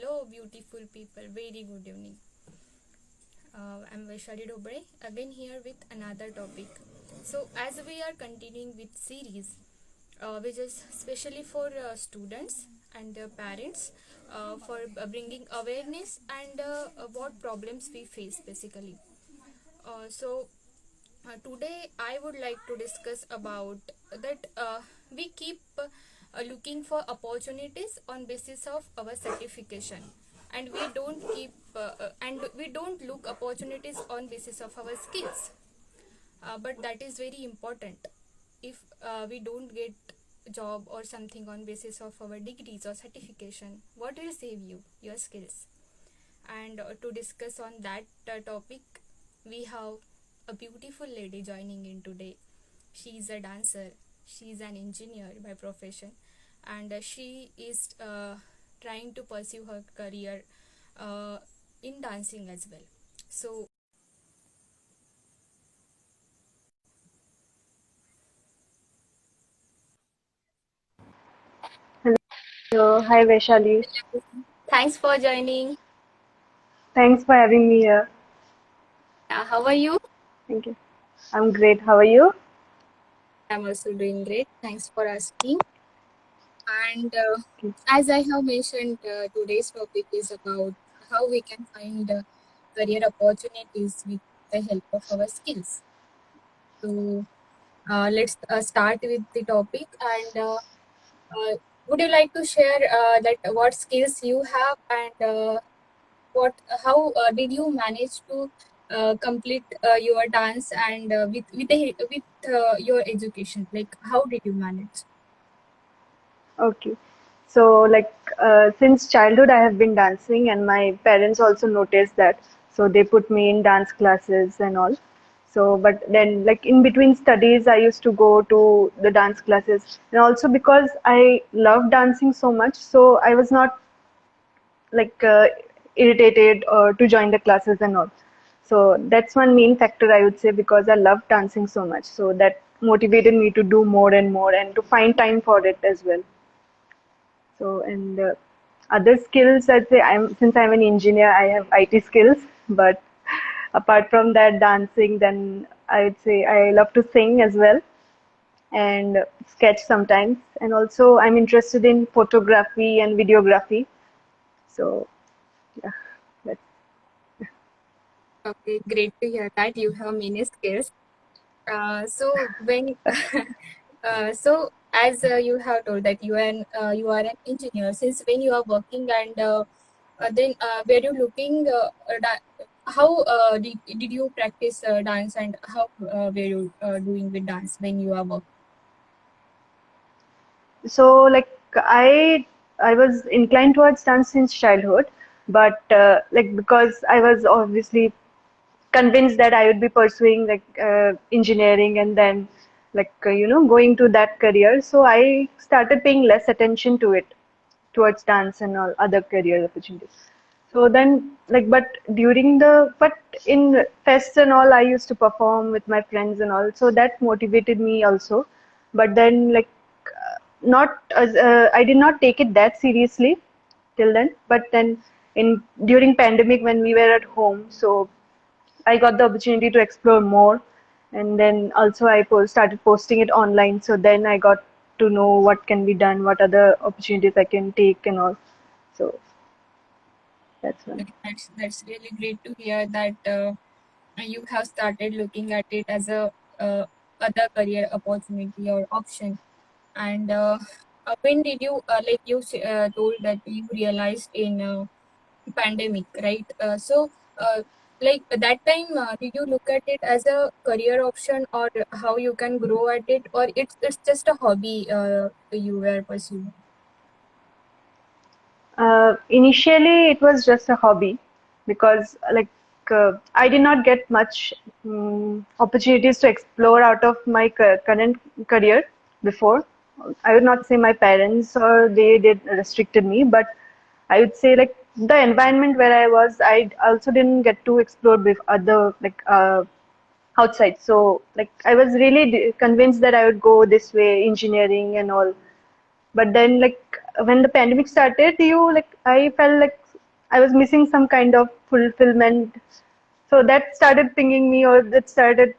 Hello, beautiful people. Very good evening. I'm Vaishali Dobre again here with another topic. So, as we are continuing with series, which is especially for students and their parents, for bringing awareness and what problems we face basically. Today I would like to discuss about that we keep looking for opportunities on basis of our certification, and we don't look opportunities on basis of our skills. But that is very important. If we don't get job or something on basis of our degrees or certification, what will save you? Your skills. And to discuss on that topic, we have a beautiful lady joining in today. She is a dancer, she is an engineer by profession, and she is trying to pursue her career uh, in dancing as well. So, Hello, hi Vaishali. thanks for joining. Thanks for having me here. How are you? Thank you. I'm great. How are you? I'm also doing great. Thanks for asking. And Okay. as I have mentioned, today's topic is about how we can find career opportunities with the help of our skills. So let's start with the topic. And would you like to share that what skills you have and what how did you manage to complete your dance and with your education? Like how did you manage? Okay. So, since childhood, I have been dancing, and my parents also noticed that. So, they put me in dance classes and all. So, but then, like, in between studies, I used to go to the dance classes. And also because I love dancing so much, so I was not like irritated or to join the classes and all. So that's one main factor I would say because I love dancing so much. So that motivated me to do more and more and to find time for it as well. So and other skills I'd say I'm since I'm an engineer I have IT skills, but apart from that dancing, then I would say I love to sing as well and sketch sometimes, and also I'm interested in photography and videography. So yeah, that's Okay, great to hear that you have many skills. So when so as you have told that you are an engineer, since when you are working and then were you looking how did you practice dance, and how were you doing with dance when you are working? so like I was inclined towards dance since childhood, but like because I was obviously convinced that I would be pursuing engineering and then going to that career, so I started paying less attention to it towards dance and all other career opportunities. So then, but but in fests and all, I used to perform with my friends and all. So that motivated me also. But then, not as I did not take it that seriously till then. But then, in during pandemic when we were at home, so I got the opportunity to explore more, and then also started posting it online. So then I got to know what can be done, what other opportunities I can take, and all. So that's one. That's really great to hear that you have started looking at it as a other career opportunity or option. And when did you like you told that you realized in pandemic, right? Like at that time, did you look at it as a career option, or how you can grow at it, or it's just a hobby you were pursuing? Initially, it was just a hobby because, I did not get much opportunities to explore out of my current career before. I would not say my parents or they did restricted me, but I would say like the environment where I was, I also didn't get to explore with other outside. So like I was really convinced that I would go this way, engineering and all, but then, when the pandemic started, I felt like I was missing some kind of fulfillment. So that started pinging me, or that started.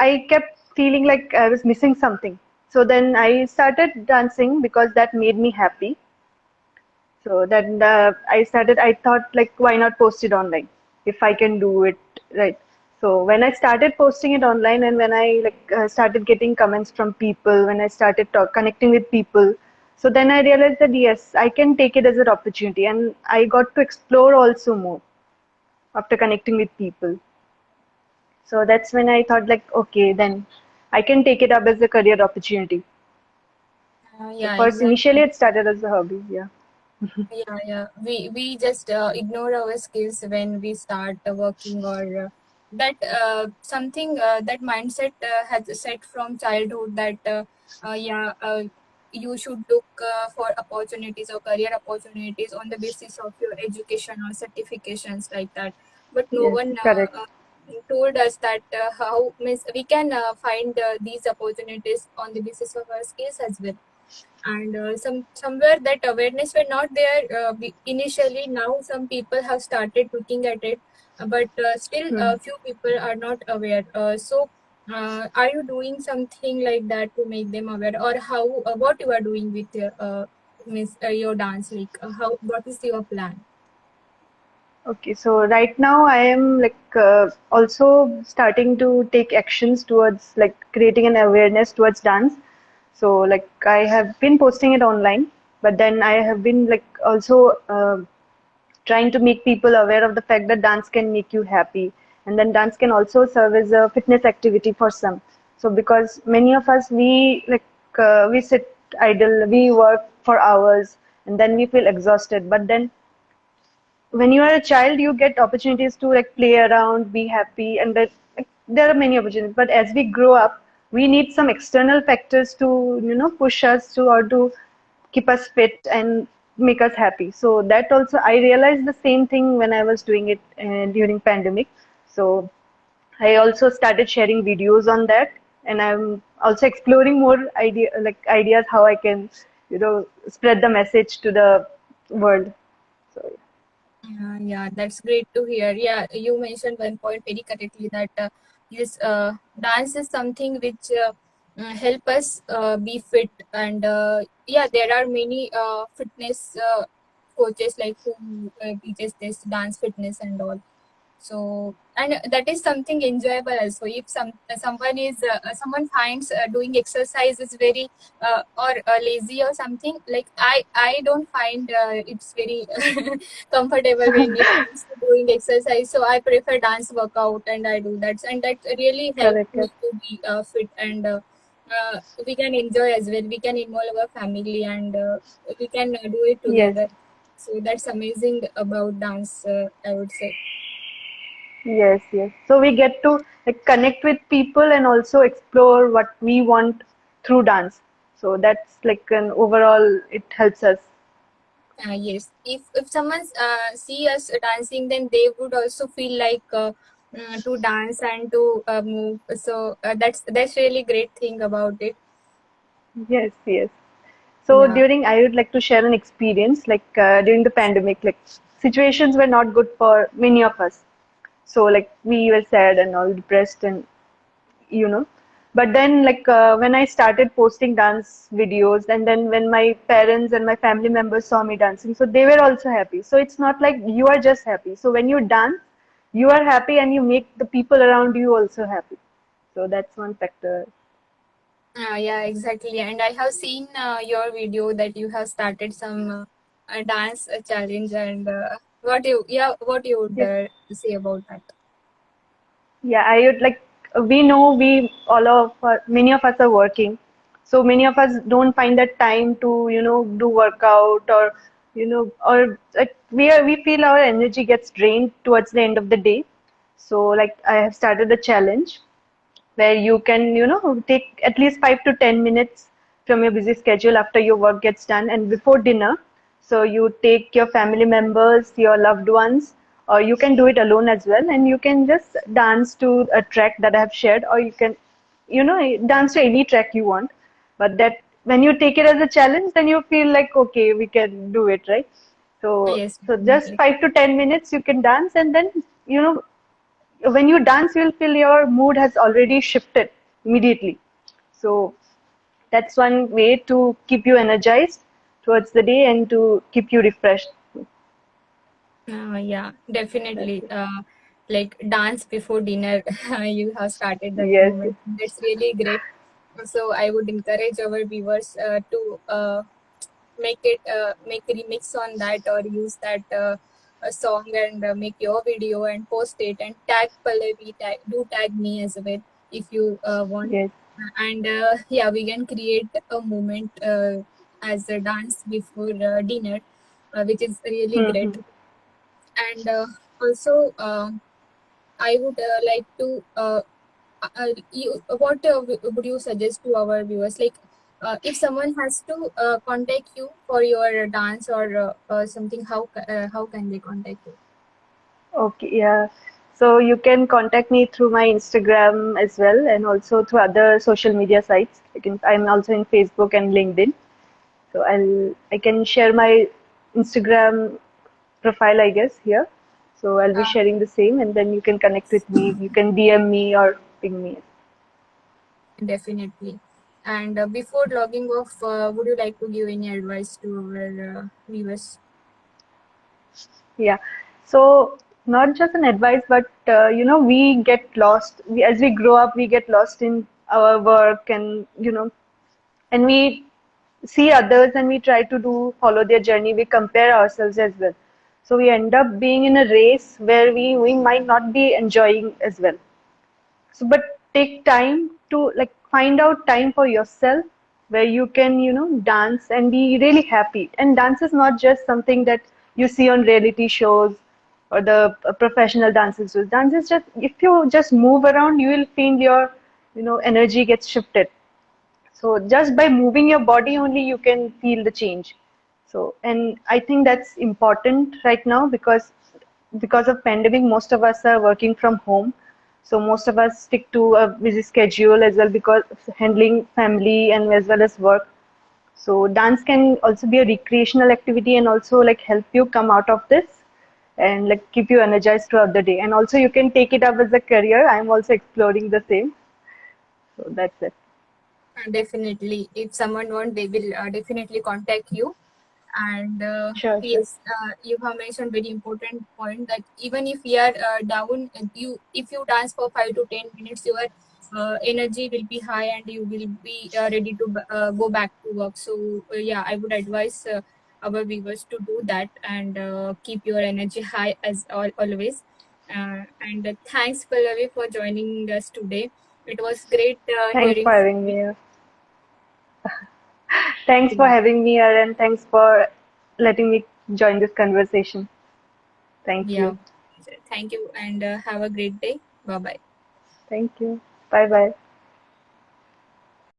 I kept feeling like I was missing something. So then I started dancing because that made me happy. So then I thought like, why not post it online if I can do it, right? So when I started posting it online, and when I started getting comments from people, when I started connecting with people, so then I realized that yes, I can take it as an opportunity, and I got to explore also more after connecting with people. So that's when I thought like, okay, then I can take it up as a career opportunity. So Yeah, first, initially exactly. it started as a hobby. Yeah. Yeah, yeah. We just ignore our skills when we start working, or that something that mindset has set from childhood that yeah, you should look for opportunities or career opportunities on the basis of your education or certifications like that. But no Yes, one correct. told us that how means we can find these opportunities on the basis of our skills as well. And somewhere that awareness were not there initially. Now some people have started looking at it, but still Hmm. few people are not aware. Are you doing something like that to make them aware, or how what you are doing with your dance, like how what is your plan? Okay, so right now I am also starting to take actions towards like creating an awareness towards dance. So like I have been posting it online, but then I have been like also trying to make people aware of the fact that dance can make you happy, and then dance can also serve as a fitness activity for some. So because many of us we sit idle, we work for hours, and then we feel exhausted, but then when you are a child you get opportunities to like play around, be happy, and there are many opportunities, but as we grow up we need some external factors to push us to, or to keep us fit and make us happy. So that also I realized the same thing when I was doing it during pandemic. So I also started sharing videos on that, and I'm also exploring more ideas how I can spread the message to the world. So Yeah, that's great to hear. Yeah, you mentioned one point very correctly that yes, dance is something which help us be fit, and yeah, there are many fitness coaches like who teaches this dance fitness and all. So and that is something enjoyable also. If someone finds doing exercise is very or lazy or something, like I don't find it's very comfortable when it comes to doing exercise. So I prefer dance workout and I do that, and that really helped correct, me correct. to be fit, and we can enjoy as well. We can involve our family, and we can do it Yes, together. So that's amazing about dance, I would say. yes, yes. So we get to like connect with people and also explore what we want through dance. So that's like an overall, it helps us. Yes, if someone see us dancing, then they would also feel like to dance and to move. So that's really great thing about it. Yes, yes. So Yeah. during, I would like to share an experience during the pandemic, like situations were not good for many of us. So like we were sad and all depressed, and you know but then when I started posting dance videos, and then when my parents and my family members saw me dancing, so they were also happy. So it's not like you are just happy. So when you dance, you are happy and you make the people around you also happy. So that's one factor. Yeah, exactly. And I have seen your video that you have started some dance challenge, and what you would Yes. say about that? Yeah, I would like, we know we all of many of us are working, so many of us don't find that time to do workout, or like we feel our energy gets drained towards the end of the day. So like I have started a challenge where you can take at least 5 to 10 minutes from your busy schedule after your work gets done and before dinner. So you take your family members, your loved ones, or you can do it alone as well, and you can just dance to a track that I have shared, or you can dance to any track you want. But that when you take it as a challenge, then you feel like, okay, we can do it, right? So, Yes, so just definitely. 5 to 10 minutes you can dance, and then you know when you dance, you'll feel your mood has already shifted immediately. So that's one way to keep you energized towards the day and to keep you refreshed. Yeah, That's definitely. it. Like dance before dinner, you have started that Yes, yes. moment. That's really great. So I would encourage our viewers to make a remix on that or use that a song and make your video and post it and tag Pallavi. Do tag me as well if you want. Yes. And yeah, we can create a moment as a dance before dinner, which is really great. Mm-hmm. And also, I would like to what would you suggest to our viewers? Like, if someone has to contact you for your dance or something, how can they contact you? Okay, yeah. So you can contact me through my Instagram as well, and also through other social media sites. I'm also in Facebook and LinkedIn. So I can share my Instagram profile, I guess, here. So I'll be Uh, sharing the same, and then you can connect with me. You can DM me or ping me. Definitely. And before logging off, would you like to give any advice to our viewers? Yeah. So not just an advice, but we get lost. As we grow up, we get lost in our work, and and we see others and we try to do follow their journey. We compare ourselves as well. So we end up being in a race where we might not be enjoying as well. So, but take time to like find out time for yourself where you can, dance and be really happy. And dance is not just something that you see on reality shows or the professional dancers do. Dance is just, if you just move around, you will feel your, energy gets shifted. So just by moving your body only, you can feel the change. So, and I think that's important right now because of pandemic, most of us are working from home. So most of us stick to a busy schedule as well because of handling family and as well as work. So dance can also be a recreational activity and also like help you come out of this and like keep you energized throughout the day. And also you can take it up as a career. I'm also exploring the same. So that's it. Definitely. If someone want, they will definitely contact you. And Sure, sure. yes, you have mentioned very important point that even if we are down, you if you dance for 5 to 10 minutes, your energy will be high and you will be ready to go back to work. So yeah, I would advise our viewers to do that and keep your energy high as always. And thanks, Pallavi, for joining us today. It was great Thanks hearing for from having you. me here. Thanks for Yeah. having me here and thanks for letting me join this conversation. Thank Yeah. you. Thank you and have a great day. Bye bye. Thank you. Bye bye.